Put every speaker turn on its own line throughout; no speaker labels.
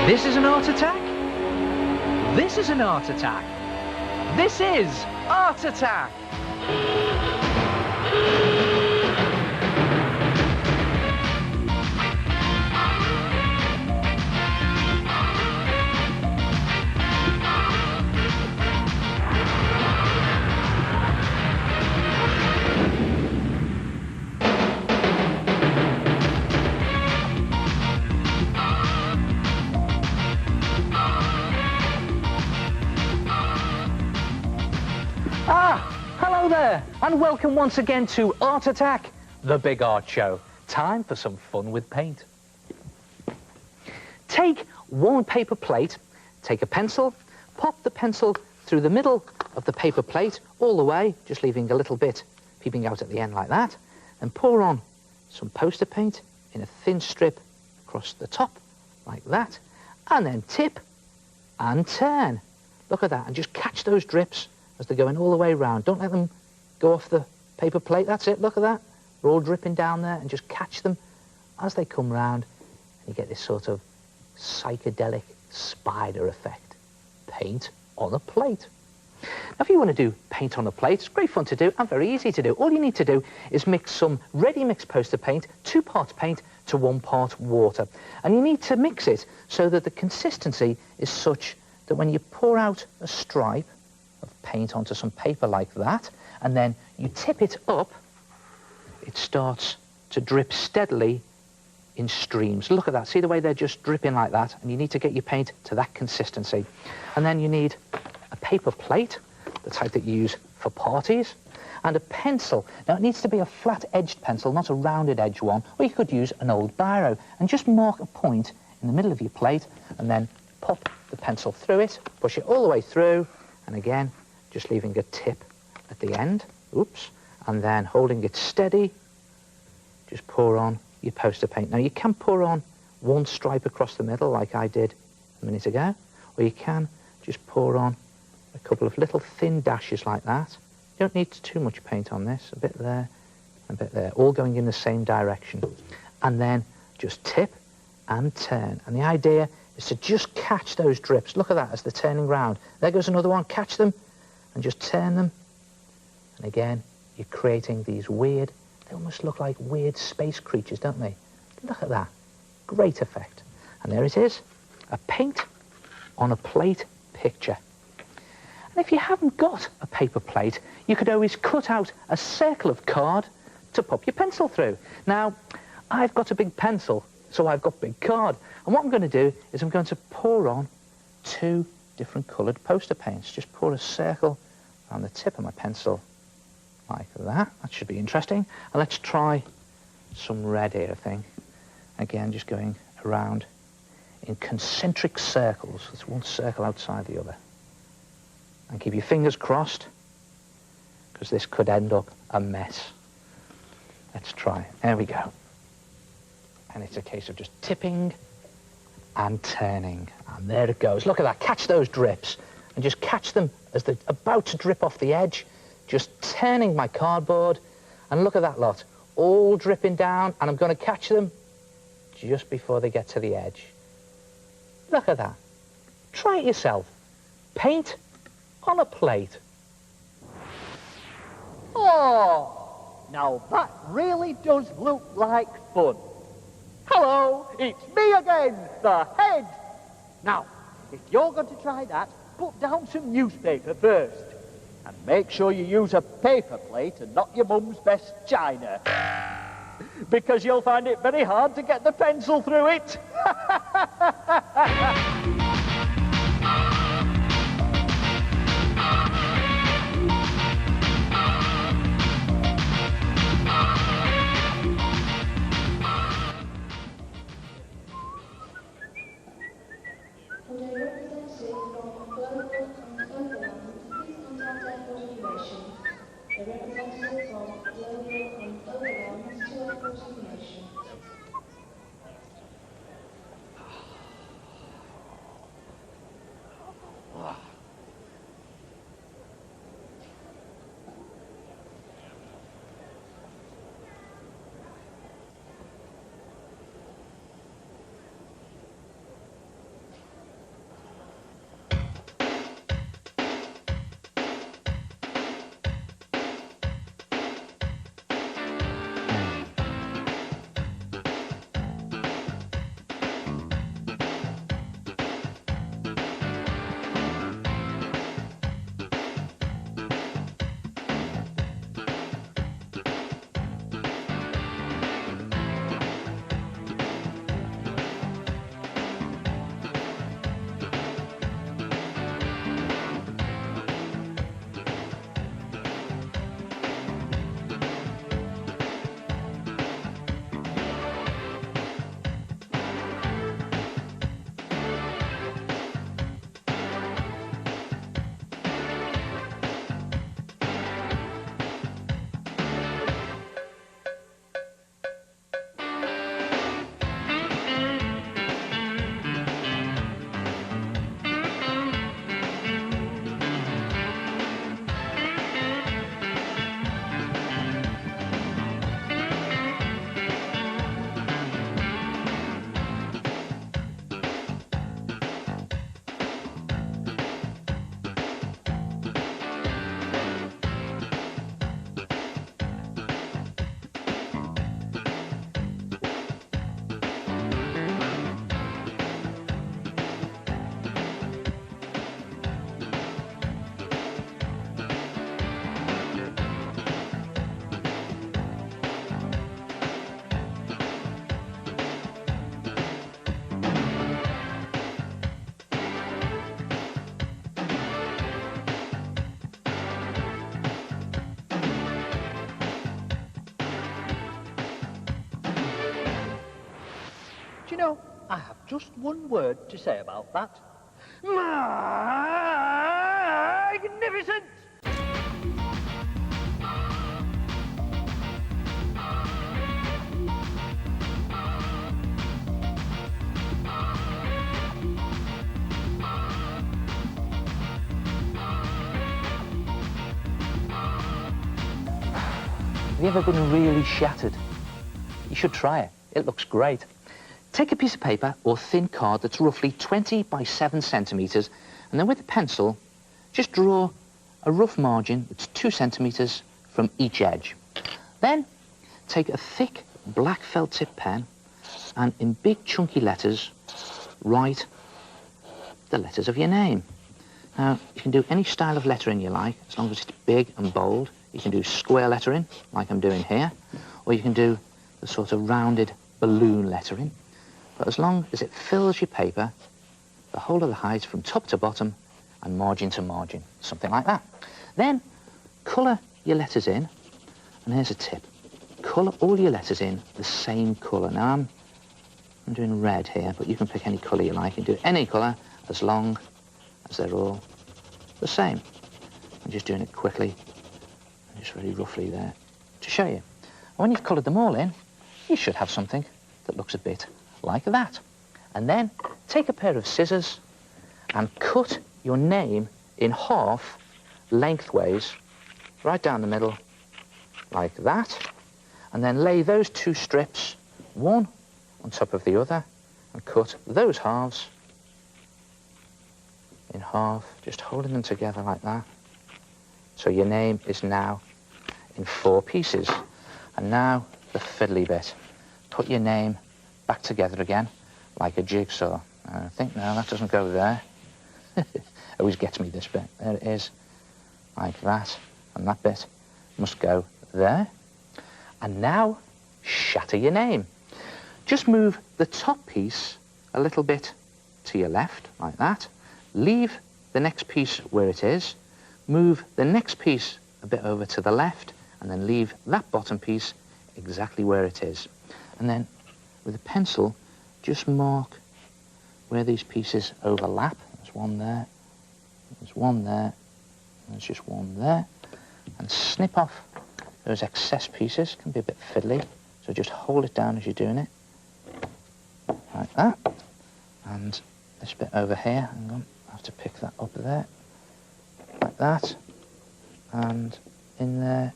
This is an art attack. This is an art attack. This is Art Attack. Hello there, and welcome once again to Art Attack, the big art show. Time for some fun with paint. Take one paper plate, take a pencil, pop the pencil through the middle of the paper plate all the way, just leaving a little bit peeping out at the end like that, and pour on some poster paint in a thin strip across the top, like that, and then tip and turn. Look at that, and just catch those drips as they're going all the way round. Don't let them go off the paper plate. That's it, look at that. They're all dripping down there, and just catch them as they come round, and you get this sort of psychedelic spider effect. Paint on a plate. Now, if you want to do paint on a plate, it's great fun to do and very easy to do. All you need to do is mix some ready mixed poster paint, 2 parts paint to 1 part water. And you need to mix it so that the consistency is such that when you pour out a stripe of paint onto some paper like that, and then you tip it up, it starts to drip steadily in streams. Look at that, see the way they're just dripping like that, and you need to get your paint to that consistency. And then you need a paper plate, the type that you use for parties, and a pencil. Now, it needs to be a flat-edged pencil, not a rounded-edged one, or you could use an old biro, and just mark a point in the middle of your plate, and then pop the pencil through it, push it all the way through, and again, just leaving a tip at the end, oops, and then holding it steady, just pour on your poster paint. Now, you can pour on 1 stripe across the middle, like I did a minute ago, or you can just pour on a couple of little thin dashes like that. You don't need too much paint on this, a bit there, a bit there, all going in the same direction. And then just tip and turn. And the idea is to just catch those drips. Look at that as they're turning round. There goes another one. Catch them and just turn them. And again, you're creating these weird, they almost look like weird space creatures, don't they? Look at that. Great effect. And there it is, a paint on a plate picture. And if you haven't got a paper plate, you could always cut out a circle of card to pop your pencil through. Now, I've got a big pencil, so I've got big card. And what I'm going to do is I'm going to pour on 2 different coloured poster paints. Just pour a circle around the tip of my pencil like that. That should be interesting. And let's try some red here, I think. Again, just going around in concentric circles. There's 1 circle outside the other. And keep your fingers crossed, because this could end up a mess. Let's try. There we go. And it's a case of just tipping and turning. And there it goes. Look at that. Catch those drips. And just catch them as they're about to drip off the edge. Just turning my cardboard. And look at that lot. All dripping down. And I'm going to catch them just before they get to the edge. Look at that. Try it yourself. Paint on a plate.
Oh, now that really does look like fun. Hello, it's me again, the head. Now, if you're going to try that, put down some newspaper first. And make sure you use a paper plate and not your mum's best china. Because you'll find it very hard to get the pencil through it. know, I have just one word to say about that. Magnificent!
Have you ever been really shattered? You should try it. It looks great. Take a piece of paper or thin card that's roughly 20 by 7 centimetres, and then with a pencil, just draw a rough margin that's 2 centimetres from each edge. Then take a thick black felt tip pen and in big chunky letters write the letters of your name. Now, you can do any style of lettering you like, as long as it's big and bold. You can do square lettering, like I'm doing here, or you can do the sort of rounded balloon lettering. But as long as it fills your paper, the whole of the height from top to bottom and margin to margin, something like that. Then colour your letters in, and here's a tip. Colour all your letters in the same colour. Now, I'm doing red here, but you can pick any colour you like. You can do any colour as long as they're all the same. I'm just doing it quickly and just really roughly there to show you. And when you've coloured them all in, you should have something that looks a bit like that. And then take a pair of scissors and cut your name in half lengthways, right down the middle, like that. And then lay those two strips, one on top of the other, and cut those halves in half, just holding them together like that. So your name is now in 4 pieces. And now the fiddly bit. Put your name back together again, like a jigsaw. I think, no, that doesn't go there. Always gets me, this bit. There it is, like that. And that bit must go there. And now, shatter your name. Just move the top piece a little bit to your left, like that. Leave the next piece where it is. Move the next piece a bit over to the left, and then leave that bottom piece exactly where it is. And then, with a pencil, just mark where these pieces overlap. There's one there, there's one there, and there's just one there. And snip off those excess pieces. Can be a bit fiddly, so just hold it down as you're doing it, like that. And this bit over here, hang on, I have to pick that up there, like that, and in there,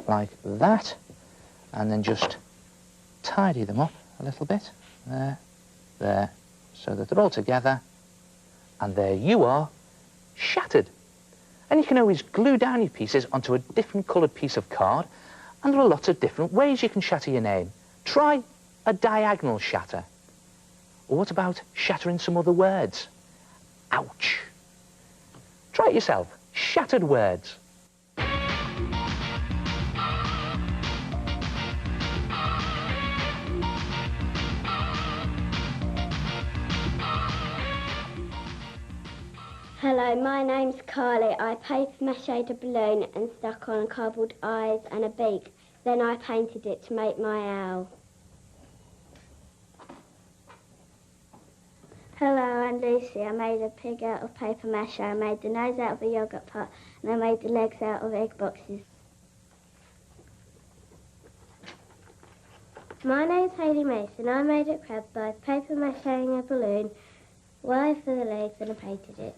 like that, and then just tidy them up a little bit, there, so that they're all together, and there you are, shattered. And you can always glue down your pieces onto a different coloured piece of card, and there are lots of different ways you can shatter your name. Try a diagonal shatter. Or what about shattering some other words? Ouch. Try it yourself. Shattered words.
Hello, my name's Carly. I paper mache'd a balloon and stuck on cardboard eyes and a beak. Then I painted it to make my owl. Hello, I'm Lucy. I made a pig out of paper mache. I made the nose out of a yoghurt pot, and I made the legs out of egg boxes. My name's Hayley Mason. I made a crab by paper macheing a balloon, wire for the legs, and I painted it.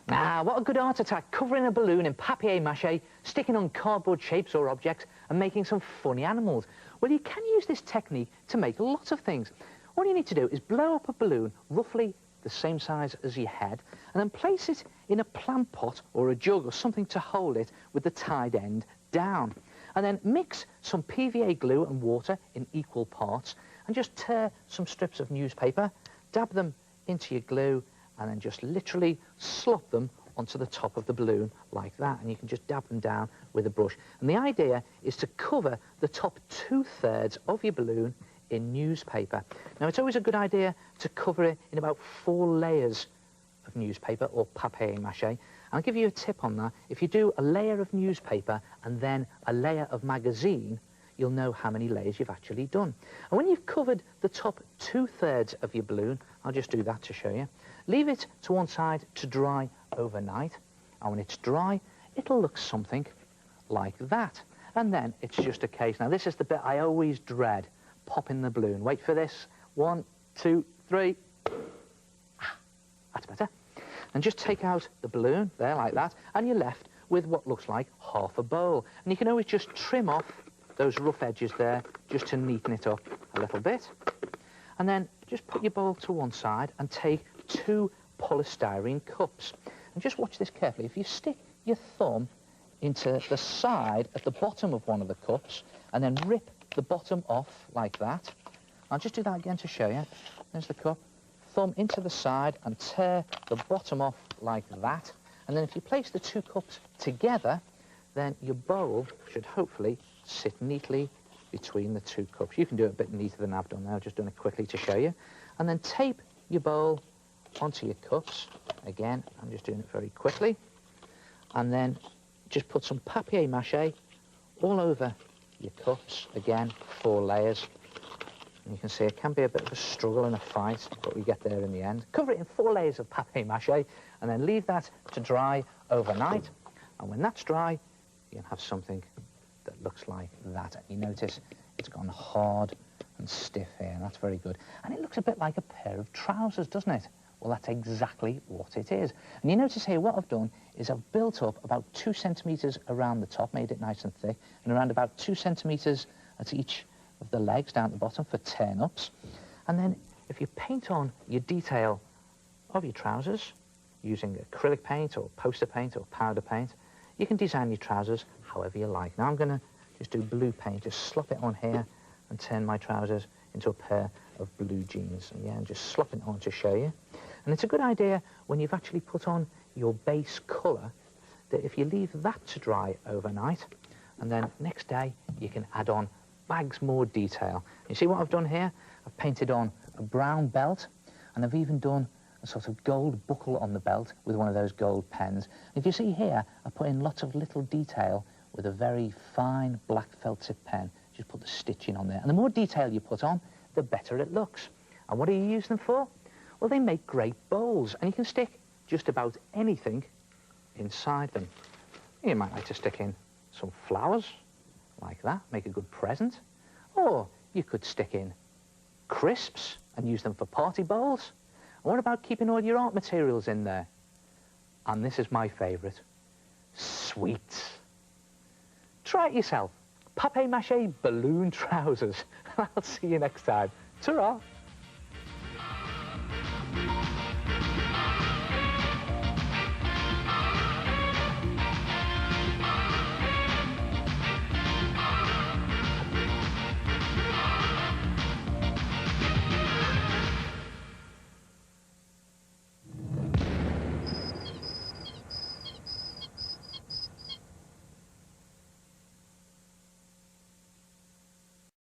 Ah, what a good art attack, covering a balloon in papier-mâché, sticking on cardboard shapes or objects, and making some funny animals. Well, you can use this technique to make lots of things. All you need to do is blow up a balloon roughly the same size as your head, and then place it in a plant pot or a jug or something to hold it with the tied end down. And then mix some PVA glue and water in equal parts, and just tear some strips of newspaper, dab them into your glue, and then just literally slop them onto the top of the balloon like that. And you can just dab them down with a brush. And the idea is to cover the top 2/3 of your balloon in newspaper. Now, it's always a good idea to cover it in about 4 layers of newspaper or papier-mâché. And I'll give you a tip on that. If you do a layer of newspaper and then a layer of magazine, you'll know how many layers you've actually done. And when you've covered the top 2/3 of your balloon, I'll just do that to show you, leave it to one side to dry overnight. And when it's dry, it'll look something like that. And then it's just a case, now this is the bit I always dread, popping the balloon. Wait for this, 1, 2, 3. That's better. And just take out the balloon there like that, and you're left with what looks like half a bowl. And you can always just trim off those rough edges there just to neaten it up a little bit. And then just put your bowl to one side and take 2 polystyrene cups. And just watch this carefully. If you stick your thumb into the side at the bottom of one of the cups and then rip the bottom off like that. I'll just do that again to show you. There's the cup. Thumb into the side and tear the bottom off like that. And then if you place the 2 cups together, then your bowl should hopefully sit neatly between the 2 cups. You can do it a bit neater than I've done there. I've just done it quickly to show you. And then tape your bowl onto your cups. Again, I'm just doing it very quickly. And then just put some papier-mâché all over your cups. Again, 4 layers. And you can see it can be a bit of a struggle and a fight, but we get there in the end. Cover it in 4 layers of papier-mâché and then leave that to dry overnight. And when that's dry, you can have something that looks like that. And you notice it's gone hard and stiff here, and that's very good. And it looks a bit like a pair of trousers, doesn't it? Well, that's exactly what it is. And you notice here what I've done is I've built up about 2 centimetres around the top, made it nice and thick, and around about 2 centimetres at each of the legs down at the bottom for turn-ups. And then if you paint on your detail of your trousers using acrylic paint or poster paint or powder paint, you can design your trousers however you like. Now I'm going to just do blue paint, just slop it on here and turn my trousers into a pair of blue jeans. And yeah, and just slop it on to show you. And it's a good idea when you've actually put on your base colour that if you leave that to dry overnight, and then next day you can add on bags more detail. You see what I've done here? I've painted on a brown belt, and I've even done a sort of gold buckle on the belt with one of those gold pens. If you see here, I put in lots of little detail with a very fine black felt tip pen. Just put the stitching on there. And the more detail you put on, the better it looks. And what do you use them for? Well, they make great bowls, and you can stick just about anything inside them. You might like to stick in some flowers, like that, make a good present. Or you could stick in crisps and use them for party bowls. And what about keeping all your art materials in there? And this is my favourite, sweets. Try it yourself. Papier-mâché balloon trousers. I'll see you next time. Ta-ra!